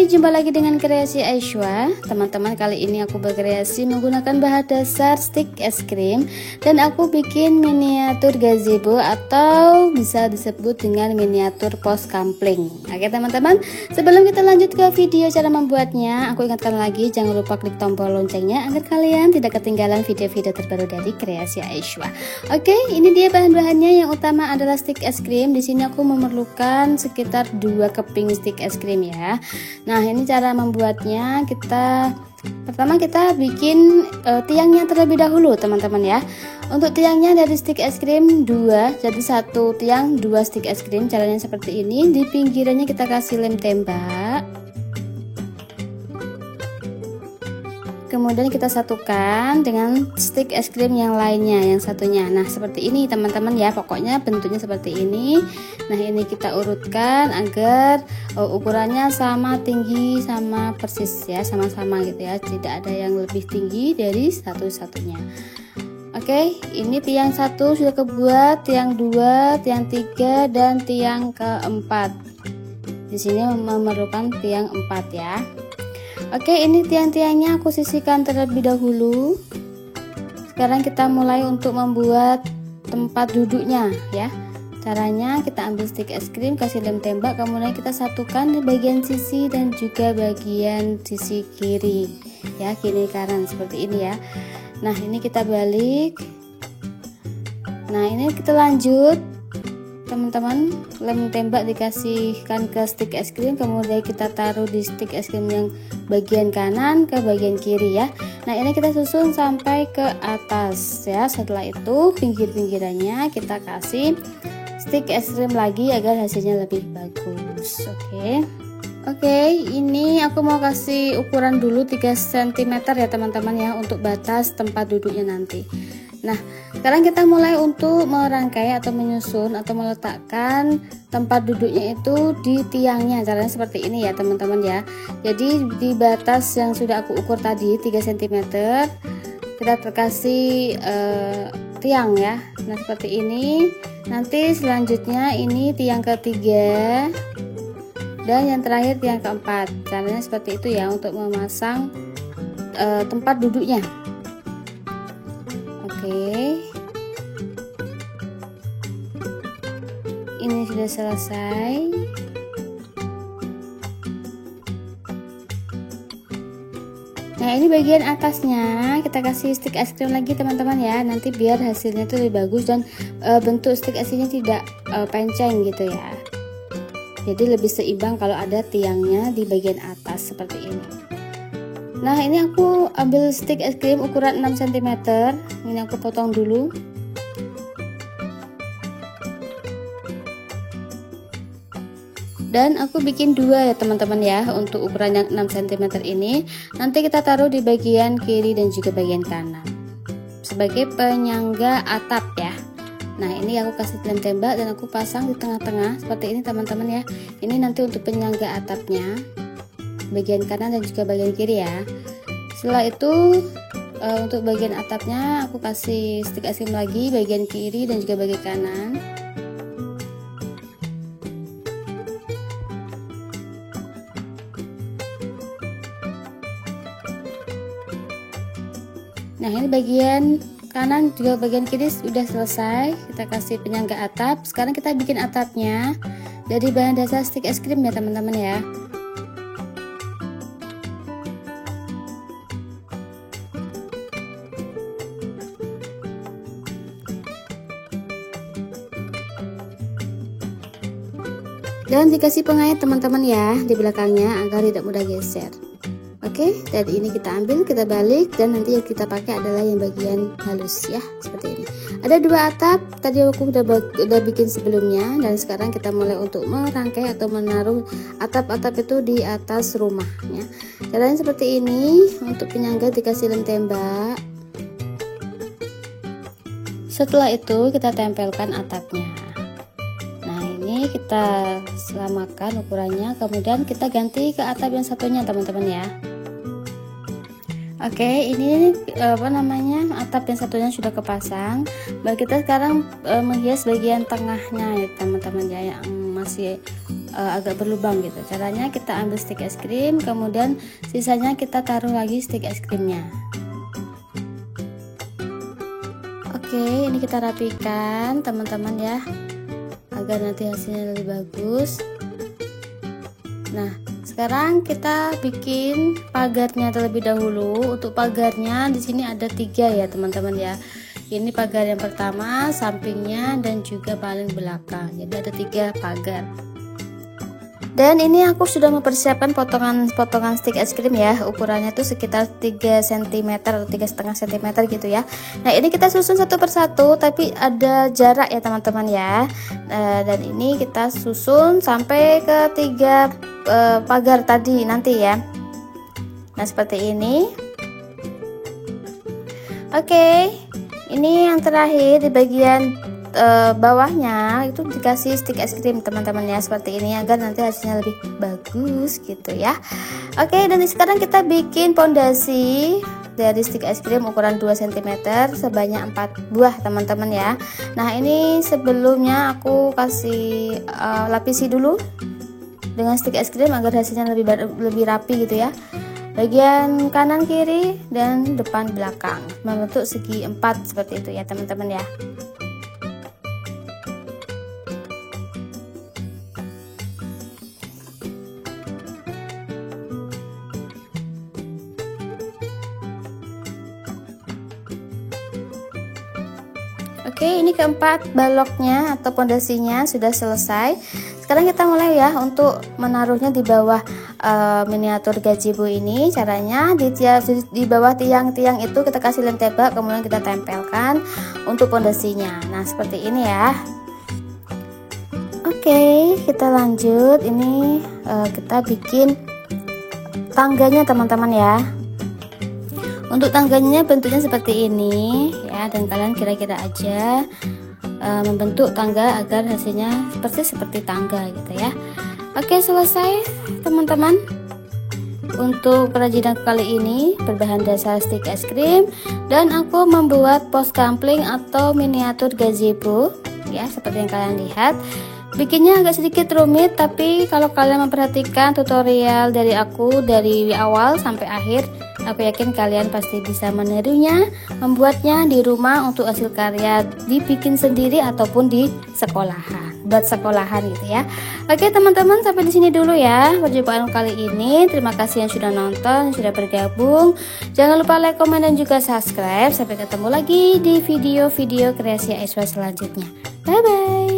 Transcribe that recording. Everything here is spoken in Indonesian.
jumpa lagi dengan kreasi Aishwa. Teman-teman, kali ini aku berkreasi menggunakan bahan dasar stik es krim dan aku bikin miniatur gazebo atau bisa disebut dengan miniatur pos kampling. Oke teman-teman, sebelum kita lanjut ke video cara membuatnya, aku ingatkan lagi jangan lupa klik tombol loncengnya agar kalian tidak ketinggalan video-video terbaru dari kreasi Aishwa. Oke, ini dia bahan-bahannya. Yang utama adalah stik es krim. Di sini aku memerlukan sekitar 2 keping stik es krim ya. Nah, ini cara membuatnya. Pertama kita bikin tiangnya terlebih dahulu teman-teman ya. Untuk tiangnya dari stik es krim 2, jadi 1 tiang 2 stik es krim. Caranya seperti ini. Di pinggirannya kita kasih lem tembak, kemudian kita satukan dengan stik es krim yang lainnya, yang satunya. Nah, seperti ini teman-teman ya, pokoknya bentuknya seperti ini. Nah, ini kita urutkan agar ukurannya sama, tinggi sama persis ya, sama-sama gitu ya, tidak ada yang lebih tinggi dari satu-satunya. Oke, ini tiang 1 sudah kebuat, tiang 2, tiang 3, dan tiang keempat. Di sini memerlukan tiang 4 ya. Oke, ini tiang-tiangnya aku sisihkan terlebih dahulu. Sekarang kita mulai untuk membuat tempat duduknya ya. Caranya kita ambil stik es krim, kasih lem tembak, kemudian kita satukan di bagian sisi dan juga bagian sisi kiri ya, kiri kanan seperti ini ya. Nah, ini kita balik. Nah, ini kita lanjut teman-teman, lem tembak dikasihkan ke stik es krim, kemudian kita taruh di stik es krim yang bagian kanan ke bagian kiri ya. Nah, ini kita susun sampai ke atas ya. Setelah itu pinggir-pinggirannya kita kasih stik es krim lagi agar hasilnya lebih bagus. Oke, ini aku mau kasih ukuran dulu 3 cm ya teman-teman ya, untuk batas tempat duduknya nanti. Nah, sekarang kita mulai untuk merangkai atau menyusun atau meletakkan tempat duduknya itu di tiangnya. Caranya seperti ini ya teman-teman ya. Jadi di batas yang sudah aku ukur tadi 3 cm kita terkasih tiang ya. Nah, seperti ini. Nanti selanjutnya ini tiang ketiga dan yang terakhir tiang keempat. Caranya seperti itu ya untuk memasang tempat duduknya. Ini sudah selesai. Nah, ini bagian atasnya kita kasih stik es krim lagi teman-teman ya, nanti biar hasilnya itu lebih bagus dan bentuk stik es krimnya tidak penceng gitu ya. Jadi lebih seimbang kalau ada tiangnya di bagian atas seperti ini. Nah, ini aku ambil stik es krim ukuran 6 cm. Ini aku potong dulu. Dan aku bikin 2 ya teman-teman ya, untuk ukuran yang 6 cm ini. Nanti kita taruh di bagian kiri dan juga bagian kanan sebagai penyangga atap ya. Nah, ini aku kasih lem tembak dan aku pasang di tengah-tengah seperti ini teman-teman ya. Ini nanti untuk penyangga atapnya, bagian kanan dan juga bagian kiri ya. Setelah itu untuk bagian atapnya aku kasih stik es krim lagi bagian kiri dan juga bagian kanan. Nah, ini bagian kanan juga bagian kiri sudah selesai. Kita kasih penyangga atap. Sekarang kita bikin atapnya dari bahan dasar stik es krim ya teman-teman ya. Dan dikasih pengait teman-teman ya di belakangnya agar tidak mudah geser. Oke, dari ini kita ambil, kita balik, dan nanti yang kita pakai adalah yang bagian halus ya, seperti ini. Ada 2 atap, tadi aku udah bikin sebelumnya, dan sekarang kita mulai untuk merangkai atau menaruh atap-atap itu di atas rumahnya. Caranya seperti ini. Untuk penyangga dikasih lem tembak. Setelah itu kita tempelkan atapnya. Nah, ini kita samakan ukurannya, kemudian kita ganti ke atap yang satunya teman-teman ya. Oke, ini atap yang satunya sudah kepasang. Kita sekarang menghias bagian tengahnya ya teman-teman ya, yang masih agak berlubang gitu. Caranya kita ambil stik es krim, kemudian sisanya kita taruh lagi stik es krimnya. Oke, ini kita rapikan teman-teman ya, agar nanti hasilnya lebih bagus. Nah, sekarang kita bikin pagarnya terlebih dahulu. Untuk pagarnya di sini ada 3 ya teman-teman ya. Ini pagar yang pertama, sampingnya, dan juga paling belakang. Jadi ada 3 pagar. Dan ini aku sudah mempersiapkan potongan stik es krim ya. Ukurannya tuh sekitar 3 cm atau 3,5 cm gitu ya. Nah, ini kita susun satu persatu, tapi ada jarak ya teman-teman ya. Dan ini kita susun sampai ke 3 pagar tadi nanti ya. Nah, seperti ini. Oke, ini yang terakhir di bagian bawahnya itu dikasih stik es krim teman-teman ya, seperti ini agar nanti hasilnya lebih bagus gitu ya. Oke, dan sekarang kita bikin pondasi dari stik es krim ukuran 2 cm sebanyak 4 buah teman-teman ya. Nah, ini sebelumnya aku kasih lapisi dulu dengan stik es krim agar hasilnya lebih rapi gitu ya. Bagian kanan kiri dan depan belakang membentuk segi 4 seperti itu ya teman-teman ya. Oke, ini keempat baloknya atau pondasinya sudah selesai. Sekarang kita mulai ya untuk menaruhnya di bawah miniatur gazebo ini. Caranya di bawah tiang-tiang itu kita kasih lem tebak, kemudian kita tempelkan untuk pondasinya. Nah, seperti ini ya. Oke, kita lanjut. Ini kita bikin tangganya teman-teman ya. Untuk tangganya bentuknya seperti ini ya, dan kalian kira-kira aja membentuk tangga agar hasilnya seperti tangga gitu ya. Oke, selesai teman-teman. Untuk kerajinan kali ini berbahan dasar stik es krim, dan aku membuat pos kampling atau miniatur gazebo ya, seperti yang kalian lihat. Bikinnya agak sedikit rumit, tapi kalau kalian memperhatikan tutorial dari aku dari awal sampai akhir, aku yakin kalian pasti bisa menirunya, membuatnya di rumah untuk hasil karya dibikin sendiri ataupun di sekolahan, buat sekolahan gitu ya. Oke teman-teman, sampai di sini dulu ya perjumpaan kali ini. Terima kasih yang sudah nonton, sudah bergabung. Jangan lupa like, komen, dan juga subscribe. Sampai ketemu lagi di video-video kreasi Aiswa selanjutnya. Bye bye.